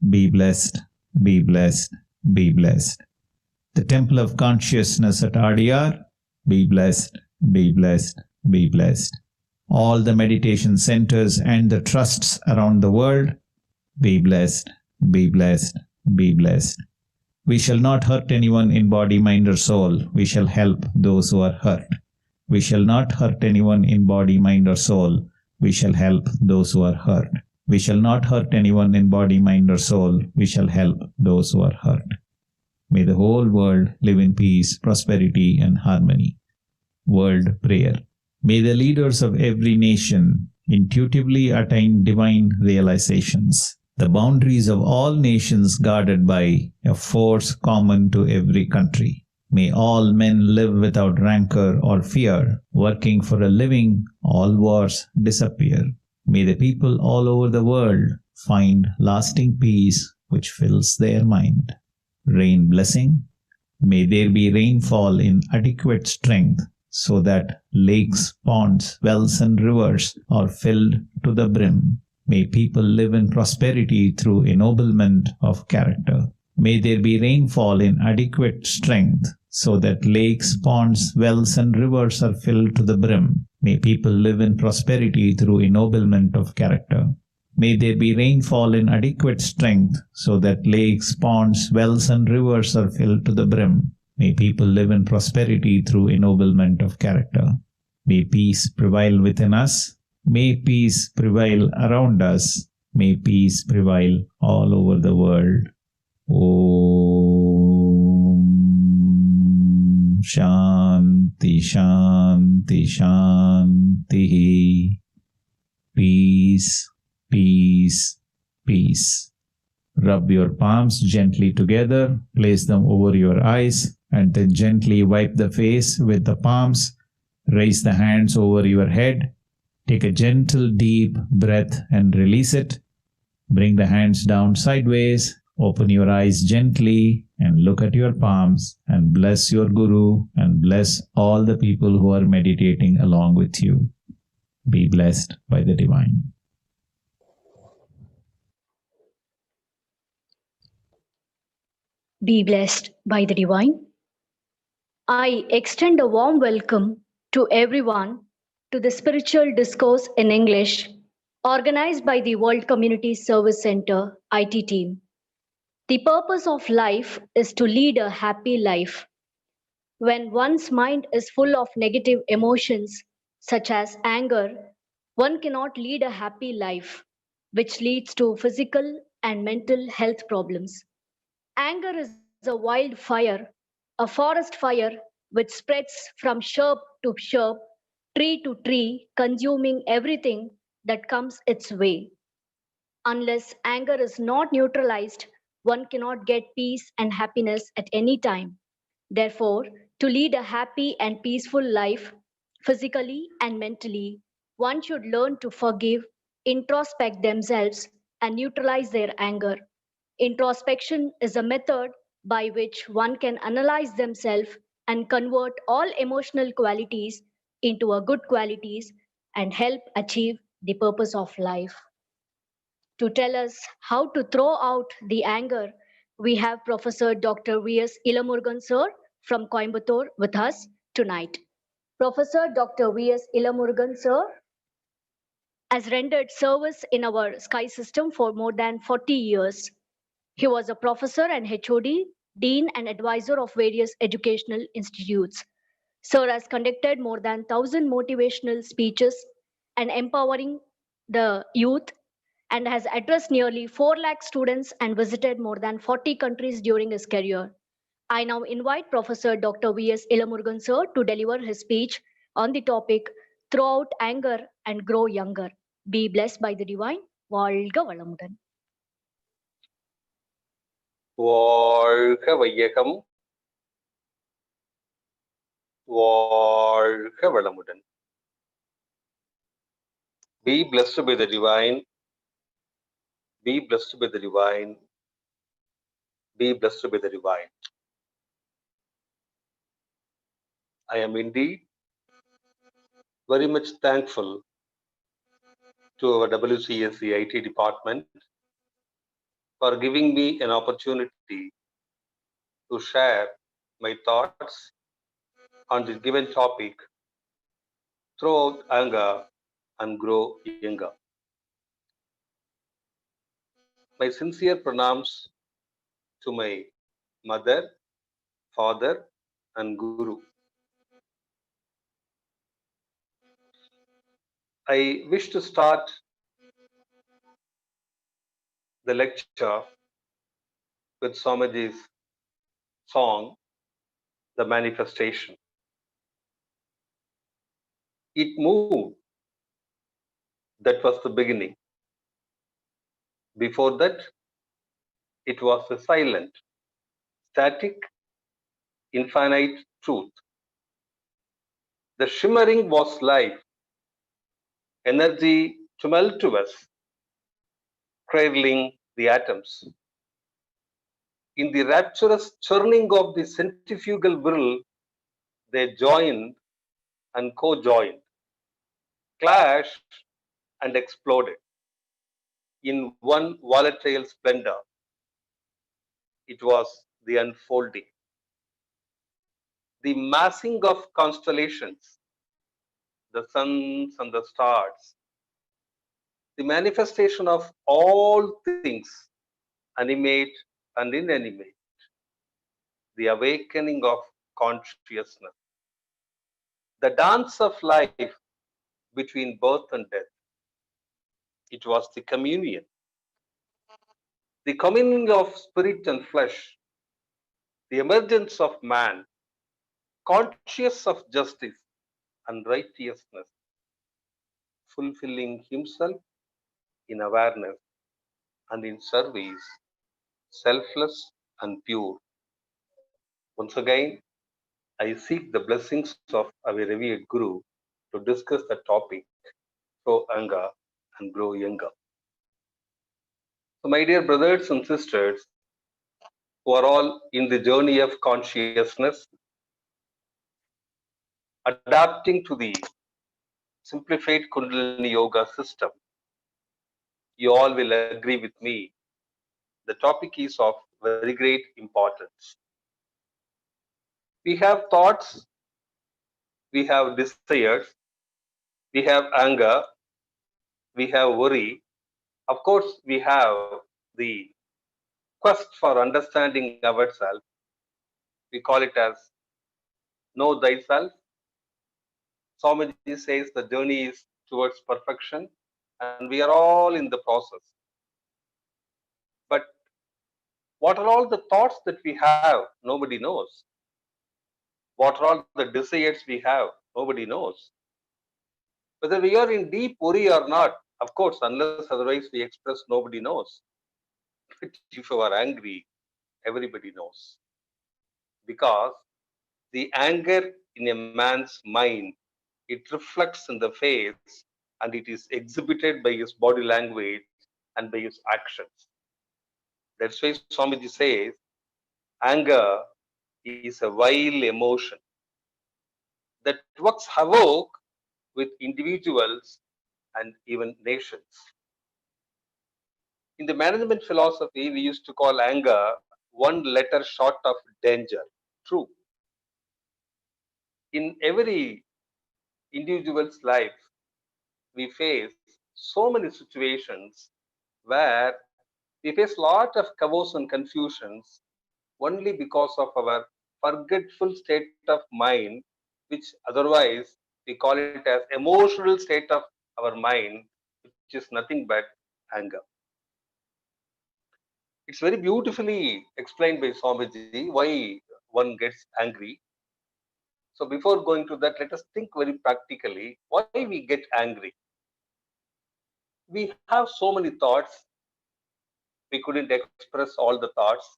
Be blessed, be blessed, be blessed. The Temple of Consciousness at RDR, be blessed, be blessed, be blessed. All the meditation centers and the trusts around the world, be blessed, be blessed, be blessed. We shall not hurt anyone in body, mind or soul. We shall help those who are hurt. We shall not hurt anyone in body, mind or soul. We shall help those who are hurt. We shall not hurt anyone in body, mind or soul. We shall help those who are hurt. May the whole world live in peace, prosperity and harmony. World prayer. May the leaders of every nation intuitively attain divine realizations. The boundaries of all nations guarded by a force common to every country. May all men live without rancor or fear, working for a living, all wars disappear. May the people all over the world find lasting peace which fills their mind. Rain blessing. May there be rainfall in adequate strength so that lakes, ponds, wells and rivers are filled to the brim. May people live in prosperity through ennoblement of character. May there be rainfall in adequate strength so that lakes, ponds, wells and rivers are filled to the brim. May people live in prosperity through ennoblement of character. May there be rainfall in adequate strength so that lakes, ponds, wells and rivers are filled to the brim. May people live in prosperity through ennoblement of character. May peace prevail within us. May peace prevail around us. May peace prevail all over the world. Om Shanti Shanti Shanti. Peace, peace, peace. Rub your palms gently together, place them over your eyes, and then gently wipe the face with the palms. Raise the hands over your head. Take a gentle deep breath and release it. Bring the hands down sideways. Open your eyes gently and look at your palms and bless your Guru and bless all the people who are meditating along with you. Be blessed by the Divine. Be blessed by the Divine. I extend a warm welcome to everyone to the Spiritual Discourse in English organized by the World Community Service Center IT team. The purpose of life is to lead a happy life. When one's mind is full of negative emotions such as anger, one cannot lead a happy life, which leads to physical and mental health problems. Anger is a wildfire, a forest fire which spreads from shrub to shrub, tree to tree, consuming everything that comes its way. Unless anger is not neutralized, one cannot get peace and happiness at any time. Therefore, to lead a happy and peaceful life, physically and mentally, one should learn to forgive, introspect themselves, and neutralize their anger. Introspection is a method by which one can analyze themselves and convert all emotional qualities into a good qualities and help achieve the purpose of life. To tell us how to throw out the anger, we have Professor Dr. V.S. Elamurugan sir from Coimbatore with us tonight. Professor Dr. V.S. Elamurugan sir has rendered service in our sky system for more than 40 years. He was a professor and HOD, dean and advisor of various educational institutes. Sir has conducted more than 1,000 motivational speeches and empowering the youth and has addressed nearly 4 lakh students and visited more than 40 countries during his career. I now invite Professor Dr. V.S. Elamurugan sir to deliver his speech on the topic, Throw Out Anger and Grow Younger. Be blessed by the Divine. வாழ்க வளமுடன். வாழ்க வையகம், வாழ்க வளமுடன். Be blessed by the Divine. Be blessed by the Divine. Be blessed by the Divine. I am indeed very much thankful to our WCSC IT department for giving me an opportunity to share my thoughts on this given topic throughout anger and grow younger. My sincere pranams to my mother, father, and guru. I wish to start the lecture with Swamiji's song, The Manifestation. It moved. That was the beginning. Before that, it was a silent, static, infinite truth. The shimmering was life, energy tumultuous, cradling the atoms. In the rapturous churning of the centrifugal whirl, they joined and co-joined, clashed and exploded in one volatile splendor. It was the unfolding, the massing of constellations, the suns and the stars, the manifestation of all things, animate and inanimate, the awakening of consciousness, the dance of life between birth and death. It was the communion of spirit and flesh, the emergence of man, conscious of justice and righteousness, fulfilling himself in awareness and in service, selfless and pure. Once again, I seek the blessings of our revered Guru to discuss the topic, grow anger and grow younger. So, my dear brothers and sisters, who are all in the journey of consciousness, adapting to the simplified Kundalini Yoga system, you all will agree with me. The topic is of very great importance. We have thoughts, we have desires, we have anger, we have worry. Of course, we have the quest for understanding ourselves. We call it as know thyself. Swamiji says the journey is towards perfection, and we are all in the process. But what are all the thoughts that we have? Nobody knows. What are all the desires we have? Nobody knows. Whether we are in deep worry or not, of course, unless otherwise we express, nobody knows. But if you are angry, everybody knows. Because the anger in a man's mind, it reflects in the face and it is exhibited by his body language and by his actions. That's why Swamiji says, anger is a vile emotion that works havoc with individuals and even nations. In the management philosophy, we used to call anger one letter short of danger. True. In every individual's life, we face so many situations where we face a lot of chaos and confusions only because of our forgetful state of mind, which otherwise we call it as emotional state of our mind, which is nothing but anger. It's very beautifully explained by Swamiji why one gets angry. So before going to that, let us think very practically why we get angry. We have so many thoughts. We couldn't express all the thoughts.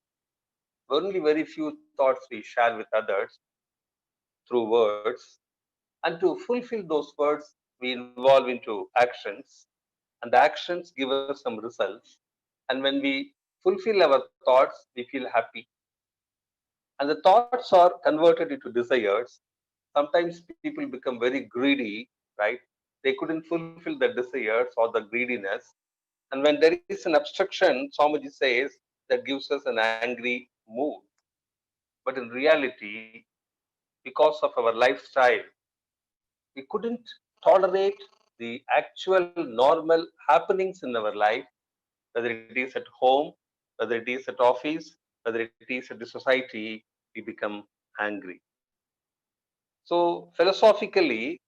Only very few thoughts we share with others through words. And to fulfill those words, we involve into actions. And the actions give us some results. And when we fulfill our thoughts, we feel happy. And the thoughts are converted into desires. Sometimes people become very greedy, right? They couldn't fulfill the desires or the greediness. And when there is an obstruction, Swamiji says, that gives us an angry mood. But in reality, because of our lifestyle, we couldn't tolerate the actual normal happenings in our life, whether it is at home, whether it is at office, whether it is at the society, we become angry. So, philosophically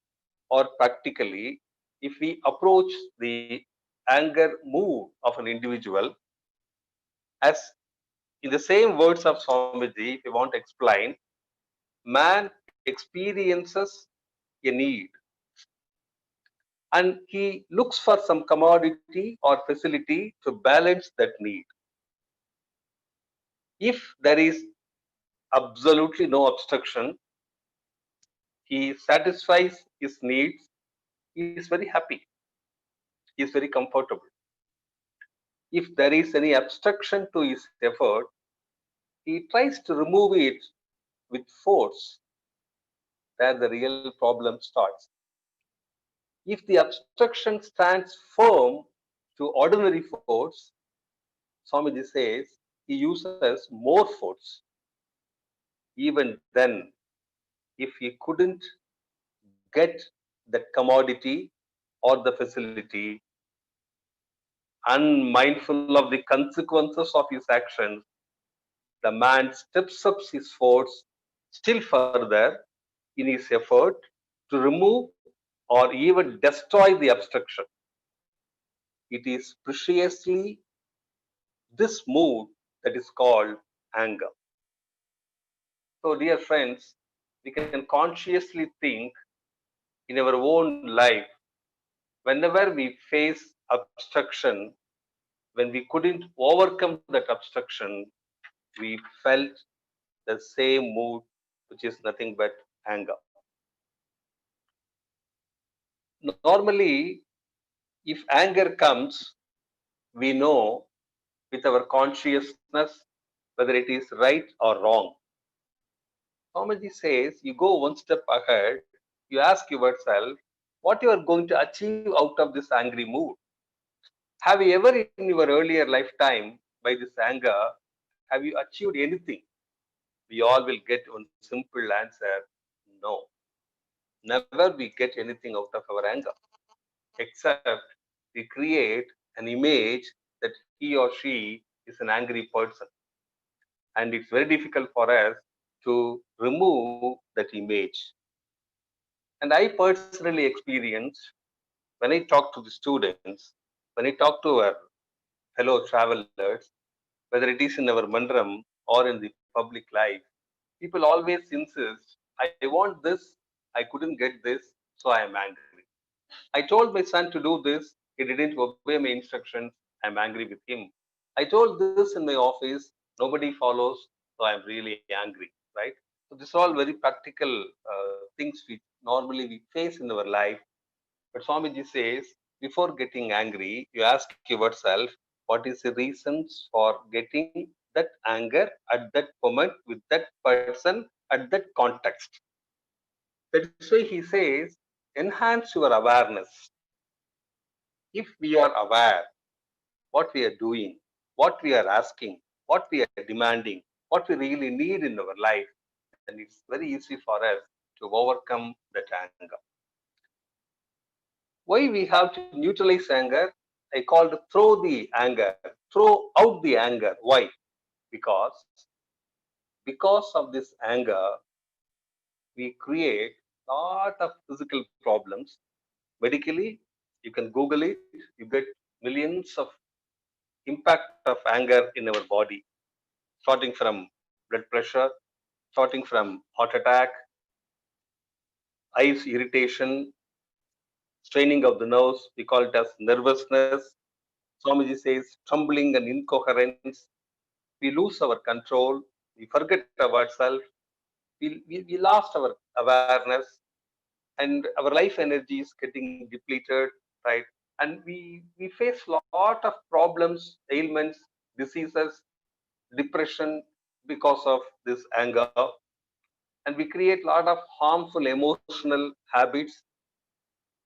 or practically, if we approach the anger mood of an individual as in the same words of Swamiji, if you want to explain, man experiences a need and he looks for some commodity or facility to balance that need. If there is absolutely no obstruction, he satisfies his needs, he is very happy, he is very comfortable. If there is any obstruction to his effort, he tries to remove it with force, where the real problem starts. If the obstruction stands firm to ordinary force, Swamiji says he uses more force. Even then, if he couldn't get that commodity or the facility, unmindful of the consequences of his actions, the man steps up his force still further in his effort to remove or even destroy the obstruction. It is preciously this mood that is called anger. So, dear friends, we can consciously think in our own life whenever we face obstruction, when we couldn't overcome that obstruction, we felt the same mood, which is nothing but anger. Normally, if anger comes, we know with our consciousness whether it is right or wrong. Swamiji says you go one step ahead, you ask yourself what you are going to achieve out of this angry mood. Have you ever in your earlier lifetime, by this anger, have you achieved anything? We all will get one simple answer: no. Never we get anything out of our anger, except we create an image that he or she is an angry person. And it's very difficult for us to remove that image. And I personally experienced when I talk to the students, when I talk to our fellow travelers, whether it is in our mandram or in the public life, people always insist, I want this, I couldn't get this, so I am angry. I told my son to do this, he didn't obey my instructions, I'm angry with him. I told this in my office, nobody follows, so I'm really angry, right? So these are all very practical things we normally we face in our life. But Swamiji says, before getting angry, you ask yourself, what is the reasons for getting that anger at that moment with that person at that context? That's why he says, enhance your awareness. If we are aware what we are doing, what we are asking, what we are demanding, what we really need in our life, then it's very easy for us to overcome that anger. Why we have to neutralize anger? I called throw the anger, throw out the anger. Why? Because of this anger, we create lot of physical problems. Medically, you can Google it, you get millions of impact of anger in our body, starting from blood pressure, starting from heart attack, eyes irritation, straining of the nerves, we call it as nervousness. Swamiji says trembling and incoherence. We lose our control, we forget ourselves, we lost our awareness, and our life energy is getting depleted, right? And we face lot of problems, ailments, diseases, depression because of this anger, and we create lot of harmful emotional habits.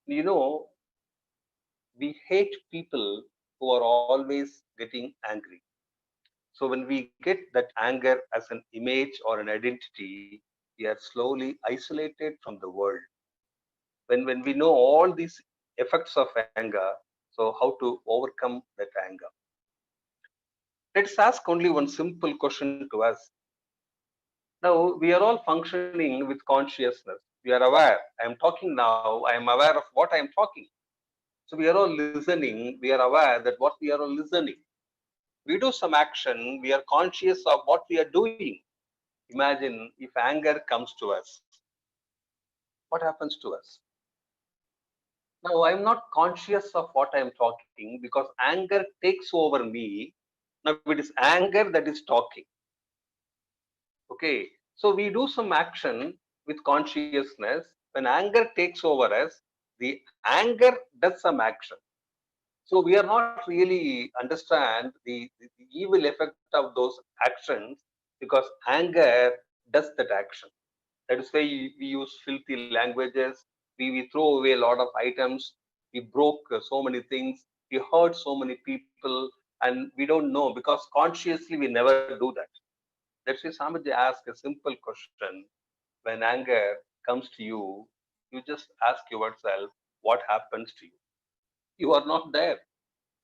You know, we hate people who are always getting angry. So when we get that anger as an image or an identity, we are slowly isolated from the world. When we know all these effects of anger, so how to overcome that anger? Let's ask only one simple question to us. Now we are all functioning with consciousness. We are aware. I am talking now. I am aware of what I am talking. So we are all listening. We are aware that what we are all listening. We do some action. We are conscious of what we are doing. Imagine if anger comes to us. What happens to us? Now I am not conscious of what I am talking because anger takes over me. Now it is anger that is talking. Okay. So we do some action with consciousness. When anger takes over us, the anger does some action. So we are not really understand the evil effect of those actions because anger does that action. That is why we use filthy languages. We throw away a lot of items. We broke so many things. We hurt so many people, and we don't know because consciously we never do that. That's why Samaji asked a simple question. When anger comes to you, you just ask yourself, what happens to you? You are not there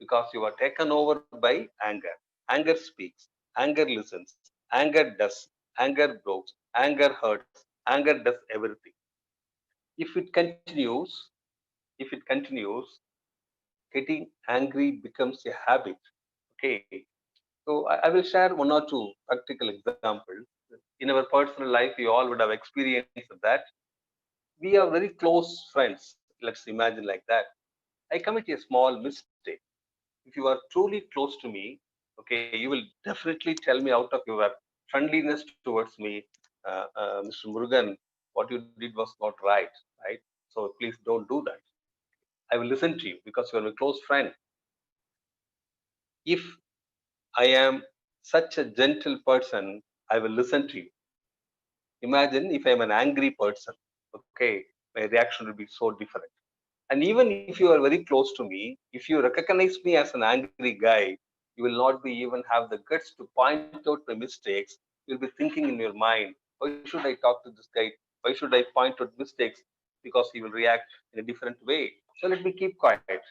because you are taken over by anger. Anger speaks, anger listens, anger does, anger breaks, anger hurts, anger does everything. If it continues, if it continues, getting angry becomes a habit. Okay. So I will share one or two practical examples. In our personal life, we all would have experienced that. We are very close friends. Let's imagine like that. I commit a small mistake. If you are truly close to me, okay, you will definitely tell me out of your friendliness towards me, Mr. Murugan, what you did was not right, right? So please don't do that. I will listen to you because you are my close friend. If I am such a gentle person, I will listen to you. Imagine if I am an angry person, okay, my reaction will be so different. And even if you are very close to me, if you recognize me as an angry guy, you will not be even have the guts to point out my mistakes. You'll be thinking in your mind, why should I talk to this guy? Why should I point out mistakes? Because he will react in a different way. So let me keep quiet.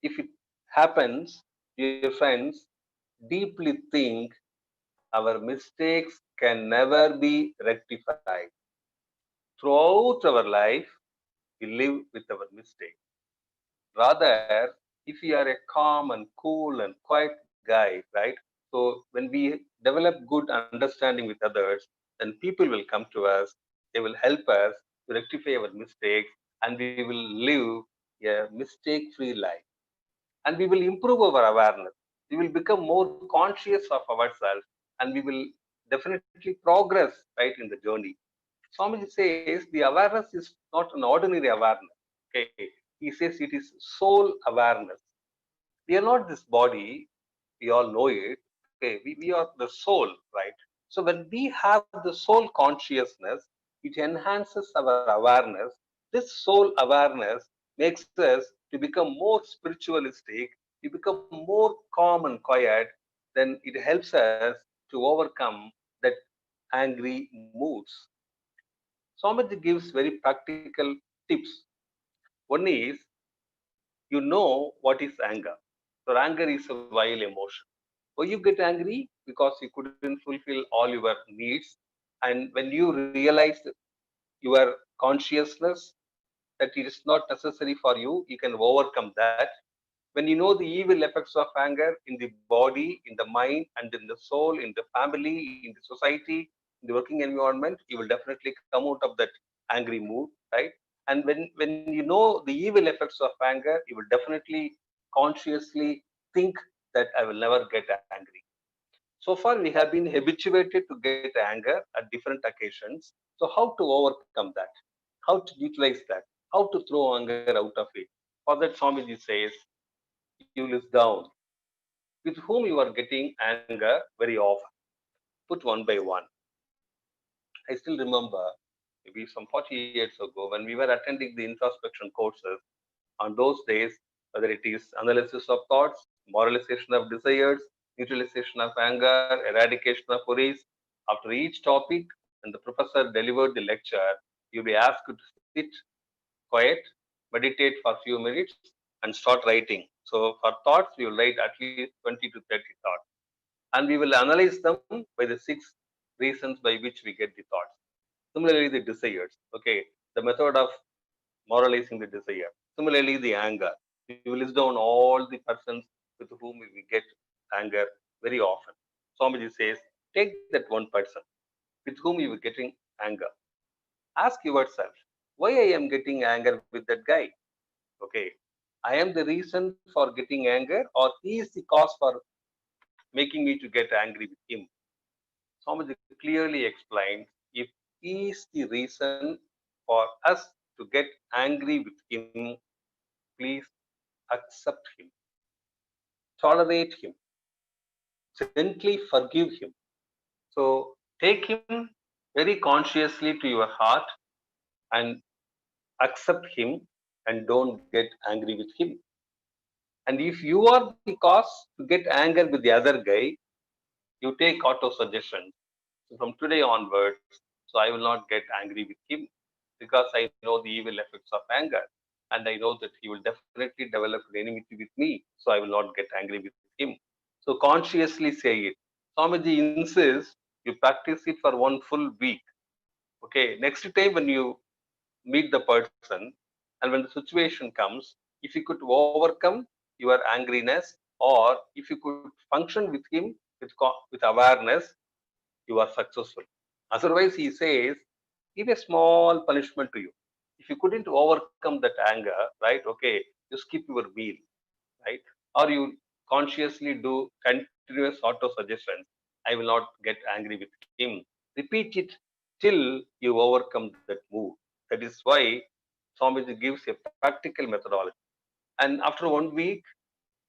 If it happens, dear friends, deeply think our mistakes can never be rectified. Throughout our life, we live with our mistakes. Rather, if we are a calm and cool and quiet guy, right? So when we develop good understanding with others, then people will come to us. They will help us to rectify our mistakes, and we will live a mistake-free life. And we will improve our awareness. We will become more conscious of ourselves, and we will definitely progress right in the journey. Swamiji says the awareness is not an ordinary awareness. Okay, he says it is soul awareness. We are not this body. We all know it. Okay, we are the soul, right? So when we have the soul consciousness, it enhances our awareness. This soul awareness makes us to become more spiritualistic. We become more calm and quiet. Then it helps us to overcome that angry moods. Swamiji gives very practical tips. One is you know what is anger. So anger is a vile emotion. Why you get angry? Because you couldn't fulfill all your needs. And when you realize your consciousness that it is not necessary for you, you can overcome that. When you know the evil effects of anger in the body, in the mind, and in the soul, in the family, in the society, in the working environment, you will definitely come out of that angry mood, right? And when you know the evil effects of anger, you will definitely consciously think that I will never get angry. So far, we have been habituated to get anger at different occasions. So how to overcome that? How to utilize that? How to throw anger out of it? For that, Swamiji says, you list down with whom you are getting anger very often. Put one by one. I still remember maybe some 40 years ago when we were attending the introspection courses. On those days, whether it is analysis of thoughts moralization of desires, neutralization of anger, eradication of worries. After each topic, when the professor delivered the lecture, you'll be asked to sit quiet, meditate for a few minutes, and start writing. So for thoughts, we will write at least 20 to 30 thoughts. And we will analyze them by the six reasons by which we get the thoughts. Similarly, the desires. Okay, the method of moralizing the desire. Similarly, the anger. We will list down all the persons with whom we get anger very often. Swamiji says, take that one person with whom you are getting anger. Ask yourself, why I am getting anger with that guy? Okay, I am the reason for getting anger, or he is the cause for making me to get angry with him. Swamiji clearly explains, if he is the reason for us to get angry with him, please accept him, tolerate him, gently forgive him. So take him very consciously to your heart and accept him, and don't get angry with him. And if you are the cause to get anger with the other guy, you take auto suggestions. So from today onwards, so I will not get angry with him, because I know the evil effects of anger, and I know that he will definitely develop an enmity with me. So I will not get angry with him. So consciously say it. Swamiji insists you practice it for one full week. Okay, next time when you meet the person, and when the situation comes, if you could overcome your angriness, or if you could function with him with awareness, you are successful. Otherwise, he says, give a small punishment to you. If you couldn't overcome that anger, right? Okay, you skip your meal, right? Or you consciously do continuous auto suggestions. I will not get angry with him. Repeat it till you overcome that mood. That is why Swamiji gives a practical methodology. And after one week,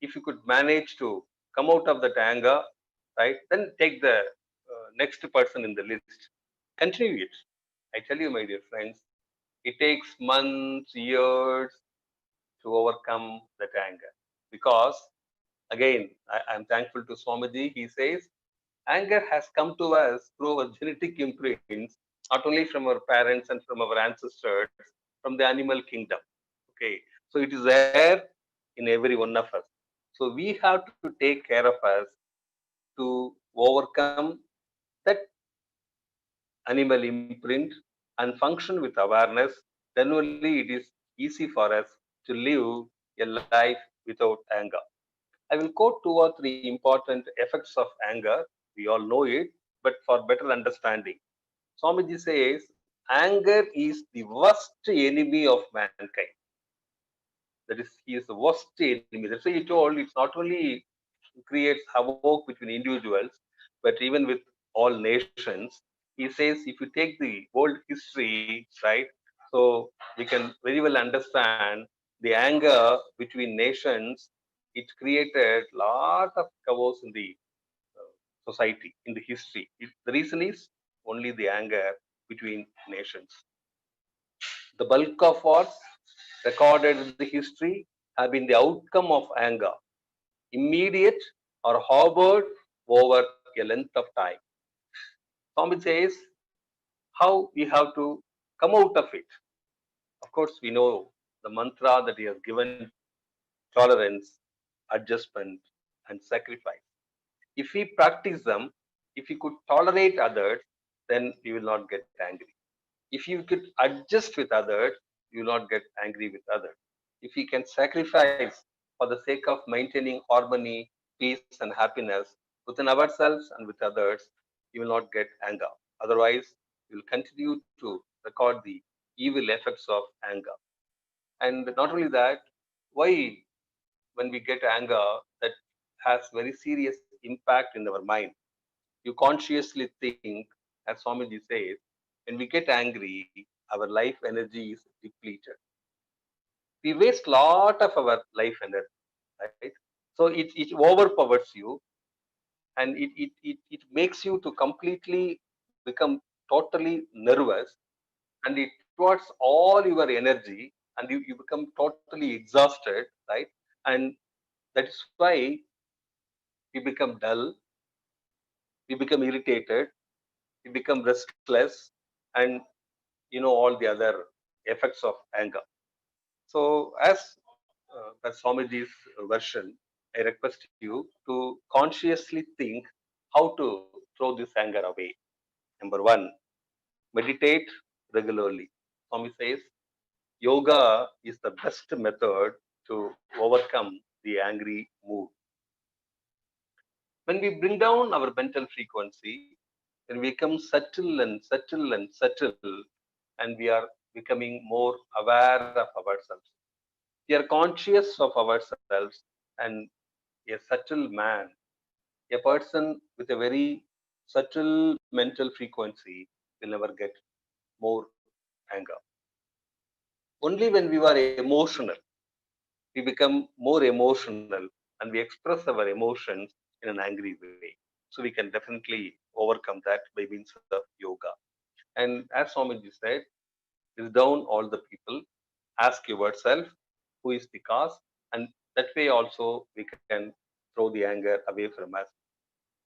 if you could manage to come out of that anger, right, then take the next person in the list. Continue it. I tell you, my dear friends, it takes months, years to overcome that anger. Because, again, I'm thankful to Swamiji. He says, anger has come to us through our genetic imprints, not only from our parents and from our ancestors, from the animal kingdom. Okay, so it is there in every one of us. So we have to take care of us to overcome that animal imprint and function with awareness. Then only it is easy for us to live a life without anger. I will quote two or three important effects of anger. We all know it, but for better understanding, Swamiji says, anger is the worst enemy of mankind. That is, he is the worst enemy. That's why he told it's not only creates havoc between individuals, but even with all nations. He says, if you take the world history, right, so we can very well understand the anger between nations. It created lot of chaos in the society, in the history. The reason is only the anger between nations. The bulk of wars recorded in the history have been the outcome of anger, immediate or harbored over a length of time. Swami says how we have to come out of it. Of course, we know the mantra that he has given: tolerance, adjustment, and sacrifice. If we practice them, if we could tolerate others, then we will not get angry. If you could adjust with others, you will not get angry with others. If we can sacrifice for the sake of maintaining harmony, peace, and happiness within ourselves and with others, you will not get anger. Otherwise, you will continue to record the evil effects of anger. And not only that, why when we get anger, that has very serious impact in our mind. You consciously think, as Swamiji says, when we get angry, our life energy is depleted. We waste lot of our life energy, right? So it overpowers you, and it makes you to completely become totally nervous, and it towards all your energy, and you become totally exhausted, right? And that is why we become dull, we become irritated, we become restless, and all the other effects of anger. So, as per Swamiji's version, I request you to consciously think how to throw this anger away. Number one, meditate regularly. Swami says yoga is the best method to overcome the angry mood. When we bring down our mental frequency, when we become subtle and subtle and subtle, and we are becoming more aware of ourselves. We are conscious of ourselves, and a subtle man, a person with a very subtle mental frequency will never get more anger. Only when we are emotional, we become more emotional and we express our emotions in an angry way. So we can definitely overcome that by means of yoga. And as Swamiji said, list down all the people, ask yourself who is the cause, and that way also we can throw the anger away from us.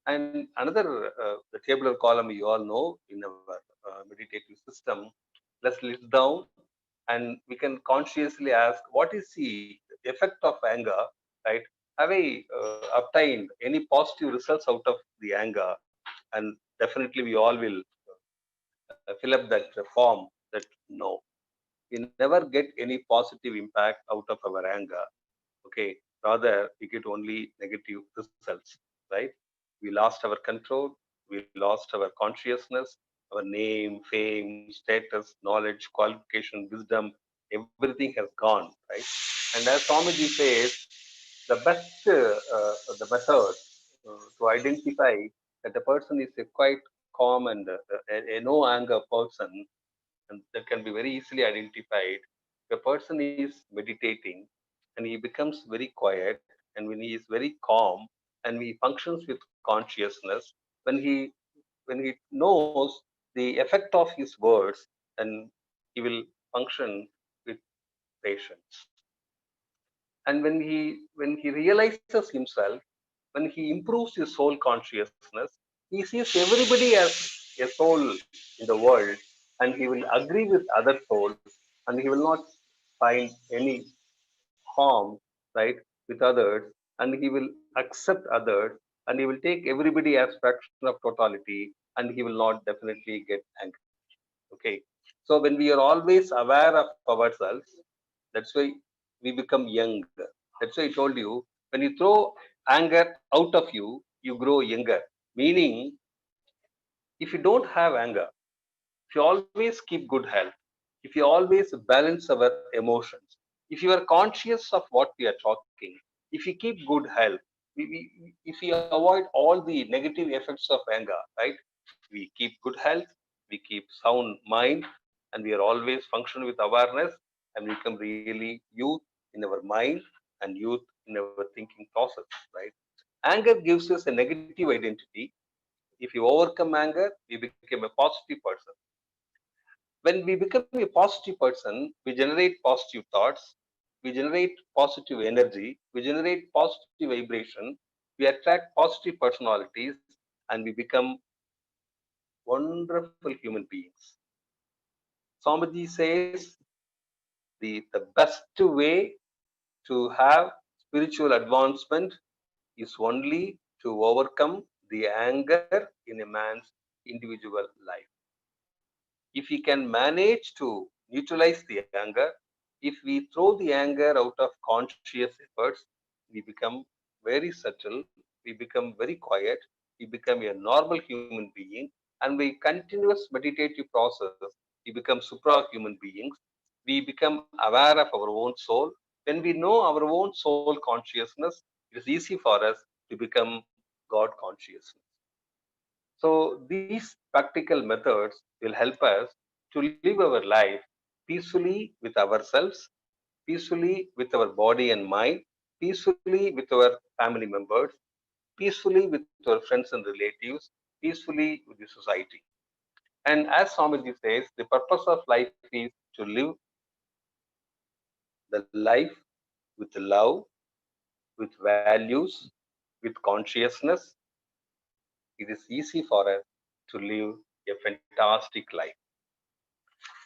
And another, the tabular column you all know in our meditative system, let's list down and we can consciously ask what is the effect of anger, right? Have I obtained any positive results out of the anger? And definitely we all will fill up that form that no, we never get any positive impact out of our anger. Okay, rather we get only negative results, right? We lost our control, we lost our consciousness, our name, fame, status, knowledge, qualification, wisdom, everything has gone, right? And as Swamiji says, the best the method to identify that the person is a quite calm and a no anger person, and that can be very easily identified. The person is meditating and he becomes very quiet, and when he is very calm and he functions with consciousness, when he knows the effect of his words, then he will function with patience. And when he realizes himself, when he improves his soul consciousness, he sees everybody as a soul in the world, and he will agree with other souls, and he will not find any harm, right, with others, and he will accept others, and he will take everybody as fraction of totality, and he will not definitely get angry. Okay, so when we are always aware of ourselves, that's why we become young. That's why I told you, when you throw anger out of you, you grow younger. Meaning, if you don't have anger, if you always keep good health, if you always balance our emotions, if you are conscious of what we are talking, if you keep good health, if we avoid all the negative effects of anger, right? We keep good health, we keep sound mind, and we are always function with awareness, and we become really youth in our mind and youth in our thinking process, right? Anger gives us a negative identity. If you overcome anger, we become a positive person. When we become a positive person, we generate positive thoughts, we generate positive energy, we generate positive vibration, we attract positive personalities, and we become wonderful human beings. Swamiji says the best way to have spiritual advancement is only to overcome the anger in a man's individual life. If we can manage to neutralize the anger, if we throw the anger out of conscious efforts, we become very subtle, we become very quiet, we become a normal human being, and by continuous meditative process, we become supra-human beings. We become aware of our own soul. When we know our own soul consciousness, it is easy for us to become God consciousness. So these practical methods will help us to live our life peacefully with ourselves, peacefully with our body and mind, peacefully with our family members, peacefully with our friends and relatives, peacefully with the society. And as Swamiji says, the purpose of life is to live the life with love, with values, with with consciousness, it is easy for us to live a fantastic life.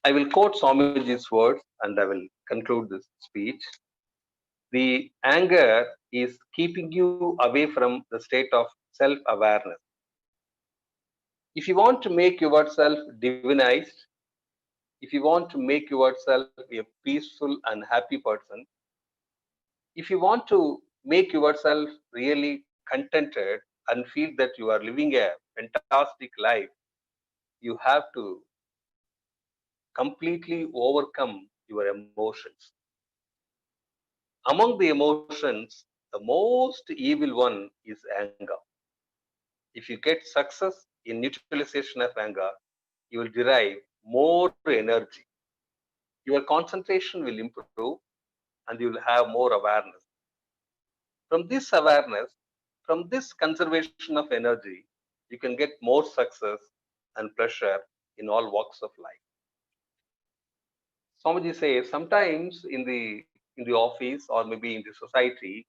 I will quote Swamiji's words and I will conclude this speech. The anger is keeping you away from the state of self awareness. If you want to make yourself divinized, if you want to make yourself a peaceful and happy person, if you want to make yourself really contented and feel that you are living a fantastic life, you have to completely overcome your emotions. Among the emotions, the most evil one is anger. If you get success in neutralization of anger, you will derive more energy. Your concentration will improve and you will have more awareness. From this awareness, from this conservation of energy, you can get more success and pleasure in all walks of life. Swamiji says sometimes in the office or maybe in the society,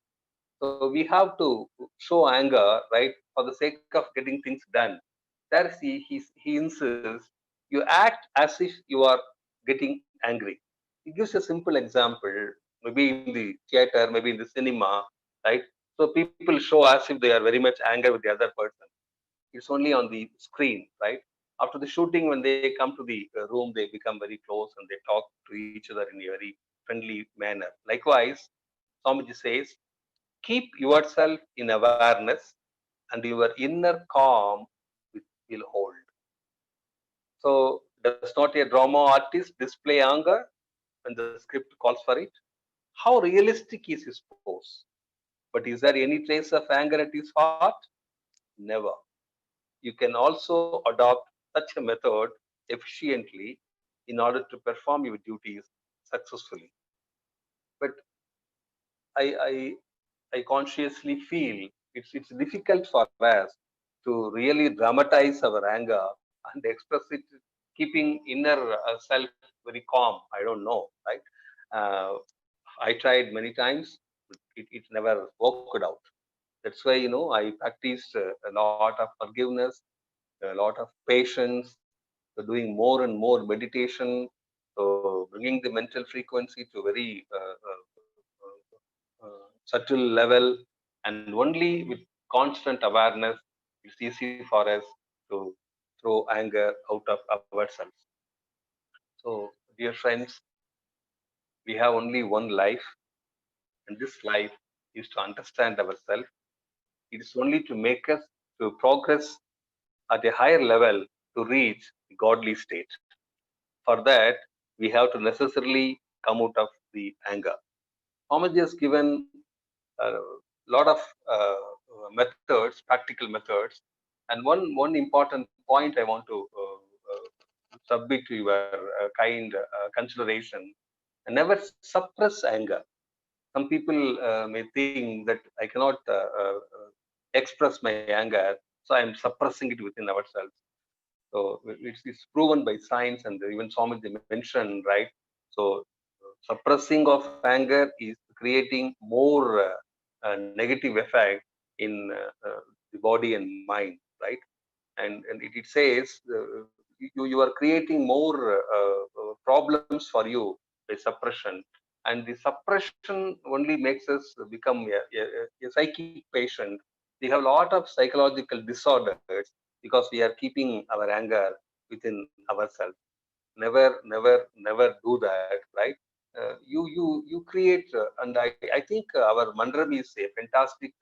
so we have to show anger, right, for the sake of getting things done. There he insists you act as if you are getting angry. He gives a simple example, maybe in the theater, maybe in the cinema, right? So people show as if they are very much angry with the other person. It's only on the screen, right? After the shooting, when they come to the room, they become very close and they talk to each other in a very friendly manner. Likewise, Swamiji says, keep yourself in awareness and your inner calm will hold. So, does not a drama artist display anger when the script calls for it? How realistic is his pose? But is there any trace of anger at his heart? Never. You can also adopt such a method efficiently in order to perform your duties successfully. But I, I consciously feel it's difficult for us to really dramatize our anger and express it, keeping inner self very calm. I don't know, right? Uh, I tried many times, it never worked out. That's why I practiced a lot of forgiveness, a lot of patience, doing more and more meditation, so bringing the mental frequency to very subtle level, and only with constant awareness, it's easy for us to throw anger out of ourselves. So, dear friends, we have only one life, and this life is to understand ourselves. It is only to make us to progress at a higher level to reach the godly state. For that, we have to necessarily come out of the anger. Homage has given a lot of methods, practical methods, and one important point I want to submit to your kind consideration: and never suppress anger. Some people may think that I cannot express my anger, so I am suppressing it within ourselves. So it's proven by science, and even Swamiji mentioned, right? So suppressing of anger is creating more negative effect in the body and mind, right? And it says you are creating more problems for you by suppression, and the suppression only makes us become a psychic patient. We have a lot of psychological disorders because we are keeping our anger within ourselves. Never do that, right? You create, and I think our mandram is a fantastic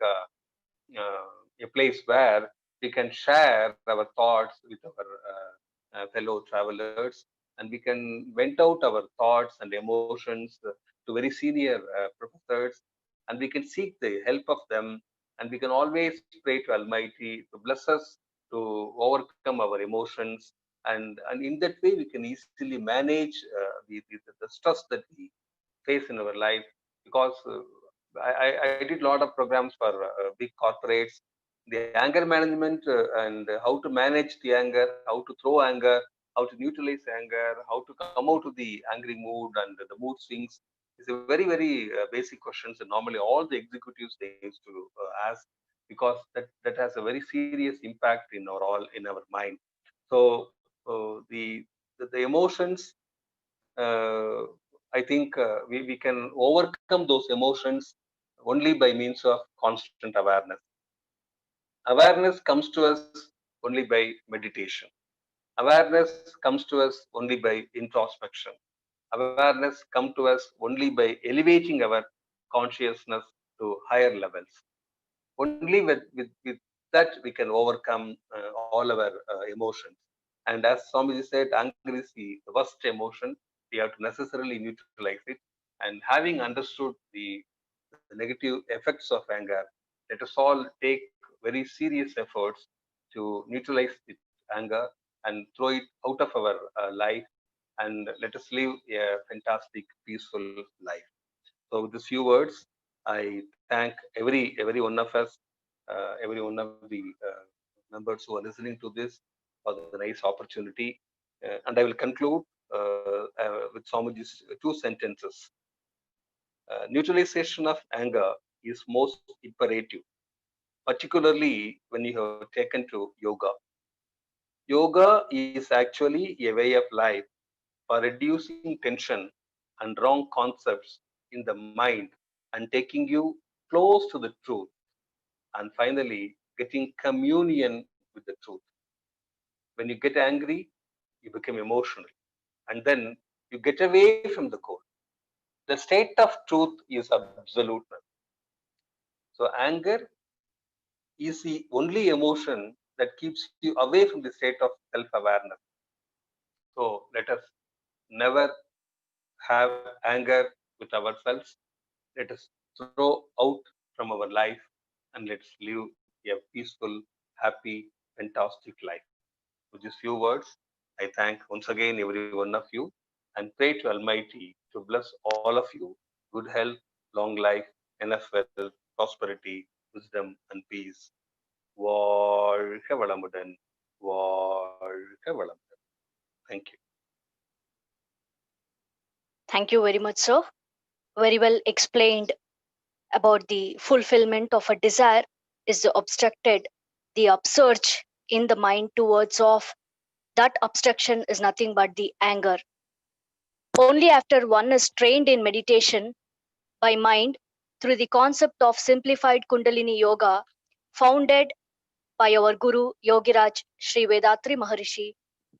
a place where we can share our thoughts with our fellow travelers, and we can vent out our thoughts and emotions to very senior professors, and we can seek the help of them, and we can always pray to Almighty to bless us to overcome our emotions, and in that way we can easily manage the stress that we face in our life. Because I did a lot of programs for big corporates, the anger management, and how to manage the anger, how to throw anger, how to neutralize anger, how to come out of the angry mood and the mood swings is a very basic questions, and normally all the executives they used to ask. because that has a very serious impact in our mind. So the emotions, uh, I think we can overcome those emotions only by means of constant awareness. Awareness comes to us only by meditation. Awareness comes to us only by introspection. Awareness comes to us only by elevating our consciousness to higher levels. Only with that we can overcome all our emotions. And as Swamiji said, anger is the worst emotion. We have to necessarily neutralize it. And having understood the negative effects of anger, let us all take very serious efforts to neutralize the anger and throw it out of our life, and let us live a fantastic, peaceful life. So, with these few words, I thank every one of us, every one of the members who are listening to this for the nice opportunity. And I will conclude with Swamiji's two sentences. Neutralization of anger is most imperative, particularly when you have taken to yoga. Yoga is actually a way of life for reducing tension and wrong concepts in the mind and taking you close to the truth, and finally getting communion with the truth. When you get angry, you become emotional, and then you get away from the goal. The state of truth is absoluteness. So anger is the only emotion that keeps you away from the state of self-awareness. So let us never have anger with ourselves. Let us throw out from our life, and let's live a peaceful, happy, fantastic life. With these few words, I thank once again every one of you and pray to Almighty to bless all of you good health, long life, enough wealth, prosperity, wisdom, and peace. வாழ்க வளமுடன், வாழ்க வளமுடன். Thank you. Thank you very much, sir. Very well explained about the fulfillment of a desire is the obstructed, the upsurge in the mind towards of that obstruction is nothing but the anger. Only after one is trained in meditation by mind through the concept of simplified Kundalini Yoga, founded by our Guru Yogiraj Sri Vethathiri Maharishi,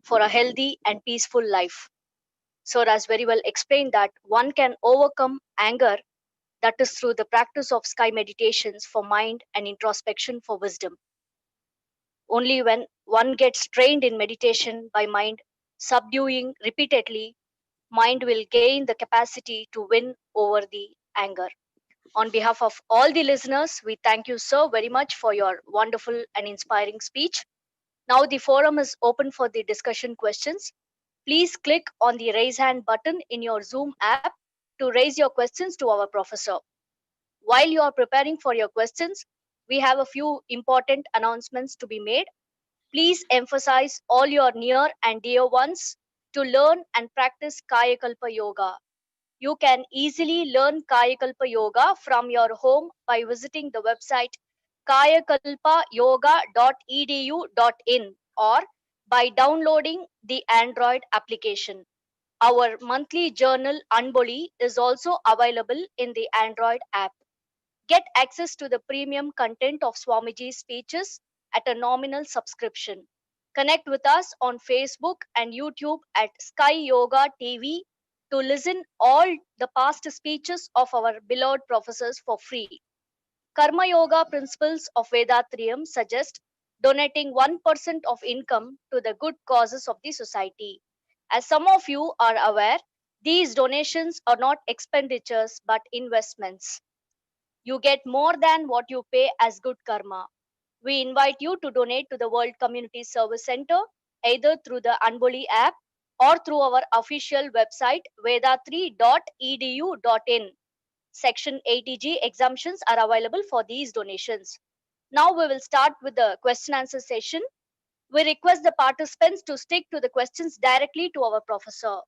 for a healthy and peaceful life. Sir has very well explained that one can overcome anger, that is through the practice of sky meditations for mind and introspection for wisdom. Only when one gets trained in meditation by mind, subduing repeatedly, mind will gain the capacity to win over the anger. On behalf of all the listeners, we thank you so very much for your wonderful and inspiring speech. Now the forum is open for the discussion questions. Please click on the raise hand button in your Zoom app to raise your questions to our professor. While you are preparing for your questions, we have a few important announcements to be made. Please emphasize all your near and dear ones to learn and practice Kayakalpa Yoga. You can easily learn Kayakalpa Yoga from your home by visiting the website kayakalpayoga.edu.in or by downloading the Android application. Our monthly journal Anboli is also available in the Android app. Get access to the premium content of Swamiji's speeches at a nominal subscription. Connect with us on Facebook and YouTube at Sky Yoga TV to listen all the past speeches of our beloved professors for free. Karma Yoga principles of Vedatriyam suggest donating 1% of income to the good causes of the society. As some of you are aware, these donations are not expenditures but investments. You get more than what you pay as good karma. We invite you to donate to the World Community Service Center either through the Anboli app or through our official website vedatri.edu.in. Section 80G exemptions are available for these donations. Now we will start with the question answer session. We request the participants to stick to the questions directly to our professor.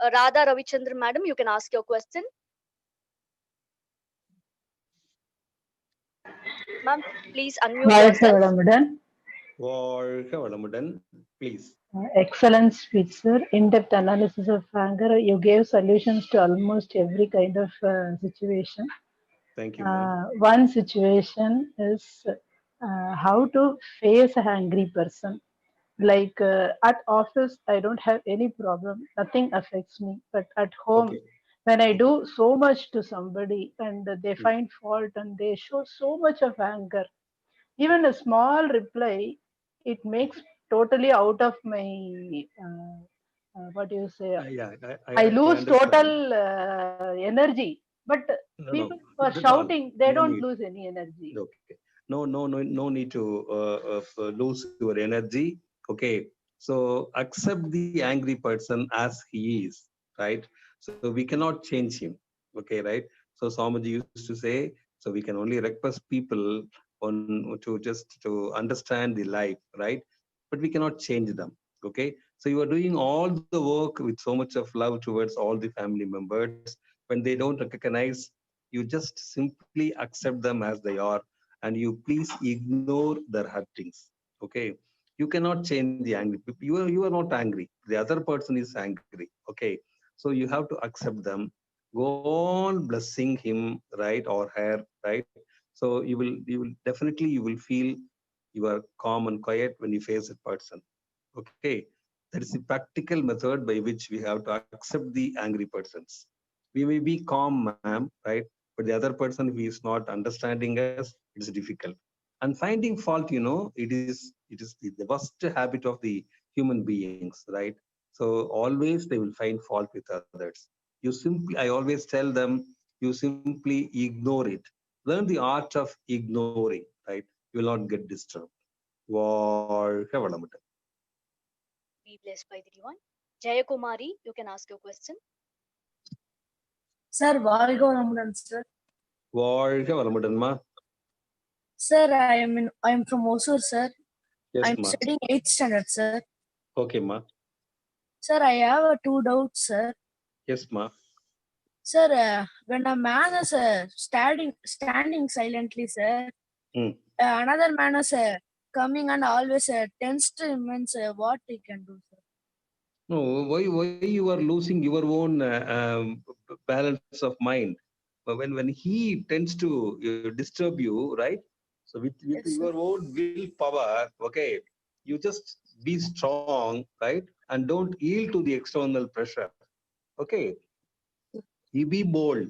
Radha Ravichandran madam, you can ask your question. Ma'am, please unmute வாழ்க yourself. வளமுடன். வாழ்க வளமுடன். Please. Excellent speech, sir. In-depth analysis of anger. You gave solutions to almost every kind of situation. Thank you, ma'am. One situation is how to face an angry person. Like at office, I don't have any problem. Nothing affects me. But at home, Okay. when I do so much to somebody and they find fault and they show so much of anger, even a small reply, it makes totally out of my what do you say, Yeah, I I lose understand. total energy. But No, people who are that's all. shouting, they No don't need. lose any energy. Okay. No need to lose your energy. Okay. So accept the angry person as he is, right? So we cannot change him. Okay, right? So Swamiji used to say, so we can only request people on to just to understand the life, right? But we cannot change them. Okay. So you are doing all the work with so much of love towards all the family members. When they don't recognize, you just simply accept them as they are, and you please ignore their hurtings. Okay, you cannot change the angry people. You are not angry, the other person is angry. Okay, so you have to accept them, go on blessing him, right, or her, right? So you will definitely, you will feel you are calm and quiet when you face a person. Okay, that is the practical method by which we have to accept the angry persons. We may be calm, ma'am, right? But the other person, if he is not understanding us, it is difficult. And finding fault, it is the worst habit of the human beings, right? So always they will find fault with others. You simply, I always tell them, you simply ignore it. Learn the art of ignoring, right? You will not get disturbed. வாழ்க வளமுடன். Be blessed by the divine. Jayakumari, you can ask your question. Sir, வாழ்க வளமுடன், sir. வாழ்க வளமுடன்மா. Sir, I am from Osur, sir. Yes, I'm ma. studying 8th standard, sir. Okay, ma. Sir, I have two doubts, sir. Yes, ma. Sir, when a man is standing silently, sir, another man is coming and always tensed, means what he can do, sir? No, why you are losing your own balance of mind? But when he tends to disturb you, right? So with Yes, your sir. own willpower, okay, you just be strong, right? And don't yield to the external pressure. Okay, you be bold,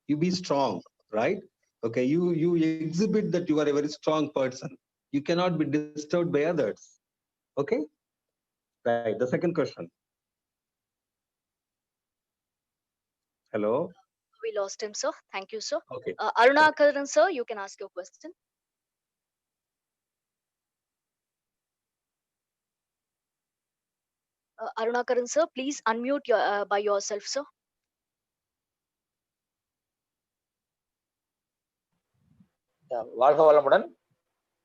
you be strong, right? Okay, you exhibit that you are a very strong person. You cannot be disturbed by others. Okay, right. The second question. Hello. We lost him, sir. Thank you, sir. Okay. Arunakaran, sir, you can ask your question. Arunakaran, sir, please unmute by yourself, sir. வாழ்க வளமுடன்.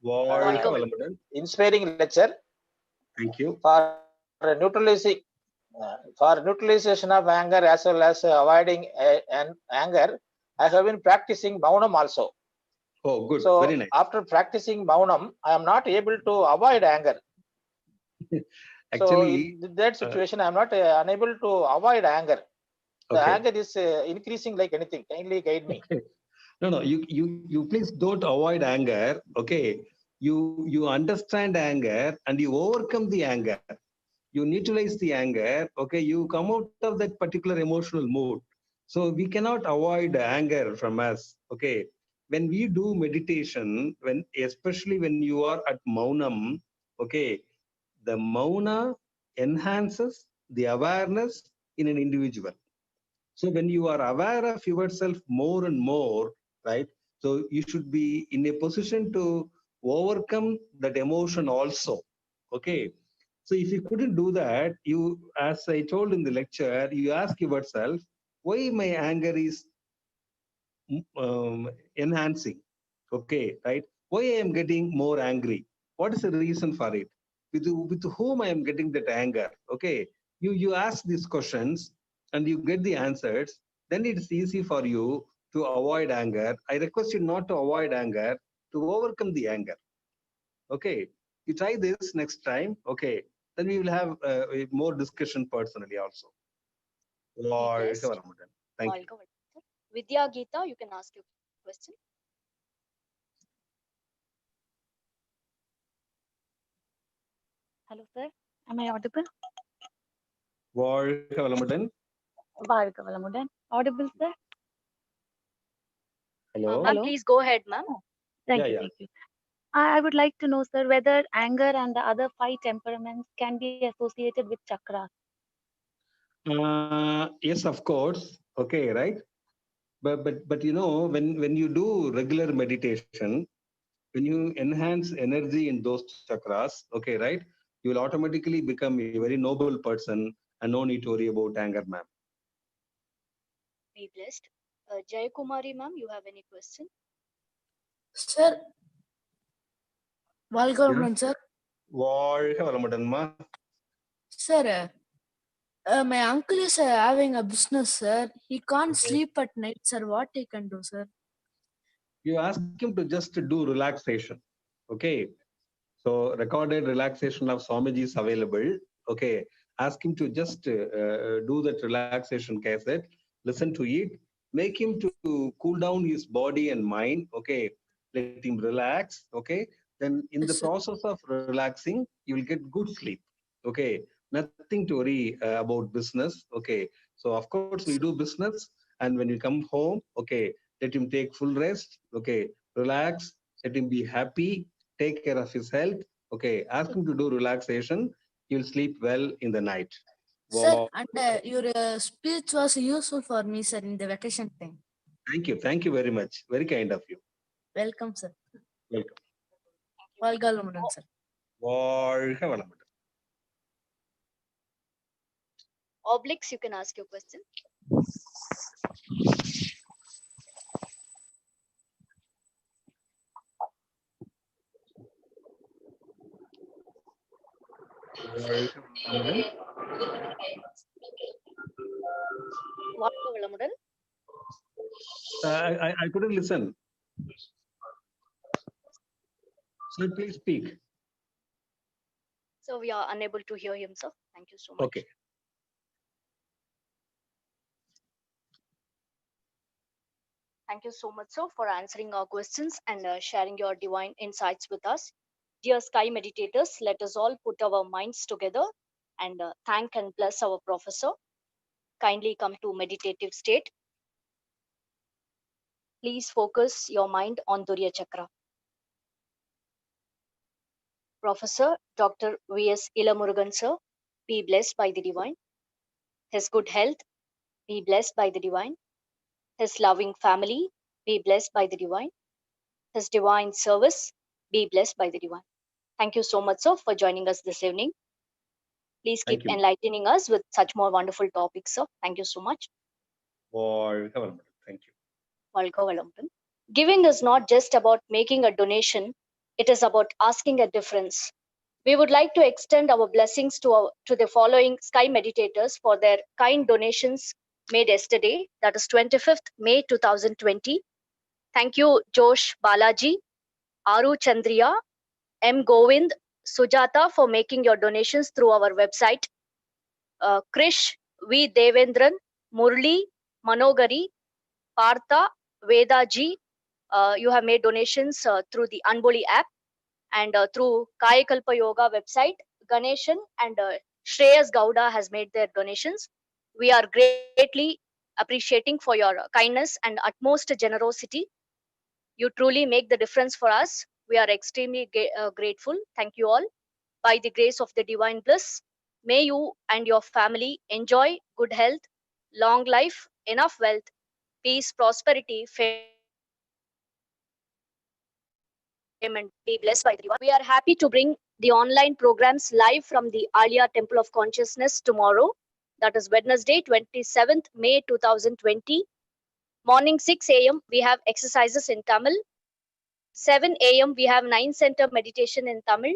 வாழ்க வளமுடன். Inspiring lecture. Thank you. For neutralization of anger as well as avoiding an anger, I have been practicing Maunam also. Oh, good. So very nice. after practicing Maunam, I am not able to avoid anger. Actually, so in that situation, I am not unable to avoid anger. The anger is increasing like anything. Kindly guide me. Okay. No, you please don't avoid anger. Okay, you understand anger and you overcome the anger. You neutralize the anger. Okay, you come out of that particular emotional mood. So we cannot avoid anger from us. Okay, when we do meditation, especially when you are at Maunam, okay, the Mauna enhances the awareness in an individual. So when you are aware of yourself more and more, right? So you should be in a position to overcome that emotion also. Okay. So if you couldn't do that, you, as I told in the lecture, you ask yourself, why my anger is enhancing? Okay, right? Why I am getting more angry? What is the reason for it? With whom I am getting that anger? Okay, you ask these questions and you get the answers. Then it's easy for you to avoid anger. I request you not to avoid anger, to overcome the anger. Okay, you try this next time. Okay, then we will have more discussion personally also. Blessed. Thank you. Vidya Geeta, you can ask your question. Hello, sir. Am I audible? வாழ்க வளமுடன். Varga Valamudan. Audible, sir? Hello. Ma'am, Hello. please go ahead, ma'am. Thank Yeah, you. yeah. Thank you. I would like to know, sir, whether anger and the other 5 temperaments can be associated with chakras. Yes, of course. Okay, right. But you know, when you do regular meditation, when you enhance energy in those chakras, okay, right, you will automatically become a very noble person and no need to worry about anger, ma'am. Be blessed. Jay Kumari, ma'am, you have any question? Sir, welcome, sir. வாழ்க வளமுடன்மா. Sir, my uncle is having a business, sir. He can't sleep at night, sir. What he can do, sir? You ask him to just do relaxation. Okay. So recorded relaxation of Swamiji is available. Okay. Ask him to just do that relaxation cassette, listen to it, make him to cool down his body and mind. Okay. Let him relax. Okay. Then in the Yes, sir. process of relaxing, you will get good sleep. Okay. Nothing to worry about business. Okay. So of course we do business, and when you come home, okay, let him take full rest. Okay. Relax. Let him be happy. Take care of his health. Okay. Ask him to do relaxation. He'll sleep well in the night. Sir, Wow. and your speech was useful for me, sir, in the vacation time. Thank you. Thank you very much. Very kind of you. Welcome, sir. Welcome. Welcome, sir. வாழ்க வளமுடன். Oblix, you can ask your question. Varga Valamudan. I couldn't listen. Sir, please speak. So we are unable to hear him, sir. Thank you so much. Okay. Thank you so much, sir, for answering our questions and sharing your divine insights with us. Dear Sky Meditators, let us all put our minds together and thank and bless our professor. Kindly come to meditative state. Please focus your mind on Durya Chakra. Professor Dr. V.S. Elamurugan, sir, be blessed by the divine. His good health, be blessed by the divine. His loving family, be blessed by the divine. His divine service, be blessed by the divine. Thank you so much, sir, for joining us this evening. Please keep Thank you. enlightening us with such more wonderful topics, sir. Thank you so much. வாழ்க வளமுடன். Thank you. Valga Valamudan. Giving is not just about making a donation, it is about asking a difference. We would like to extend our blessings to the following Sky Meditators for their kind donations made yesterday, that is 25th May 2020. Thank you, Josh Balaji, Aru Chandriya, M. Govind, Sujata for making your donations through our website. Krish, V. Devendran, Murli, Manogari, Partha, Vedaji, you have made donations through the Unboli app and through Kayakalpa Yoga website. Ganeshan and Shreyas Gowda has made their donations. We are greatly appreciating for your kindness and utmost generosity. You truly make the difference for us. We are extremely grateful. Thank you all. By the grace of the divine bliss, may you and your family enjoy good health, long life, enough wealth, peace, prosperity, fame, and be blessed by the divine. We are happy to bring the online programs live from the Alia Temple of Consciousness tomorrow. That is Wednesday, 27th May 2020. Morning 6 a.m. we have exercises in Tamil. 7 a.m. we have 9 center meditation in Tamil.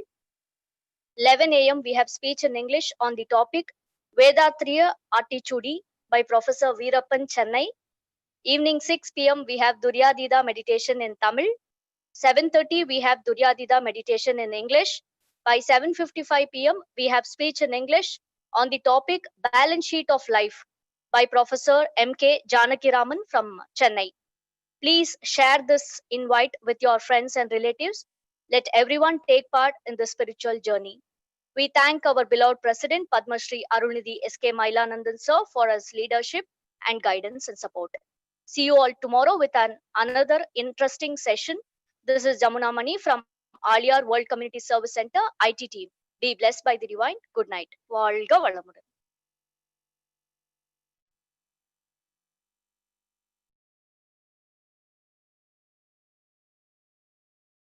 11 a.m. we have speech in English on the topic Vethathiri Maharishi by Professor Veerappan Chennai. Evening 6 p.m. we have Duryadida meditation in Tamil. 7:30 we have Duryadida meditation in English. By 7:55 p.m. we have speech in English on the topic Balance Sheet of Life by Professor M.K. Janakiraman from Chennai. Please share this invite with your friends and relatives. Let everyone take part in the spiritual journey. We thank our beloved President Padma Shri Arunidhi S.K. Mailanandan sir for his leadership and guidance and support. See you all tomorrow with another interesting session. This is Jamuna Mani from Aliyar World Community Service Center, IT team. Be blessed by the divine. Good night. Valga Valamudan.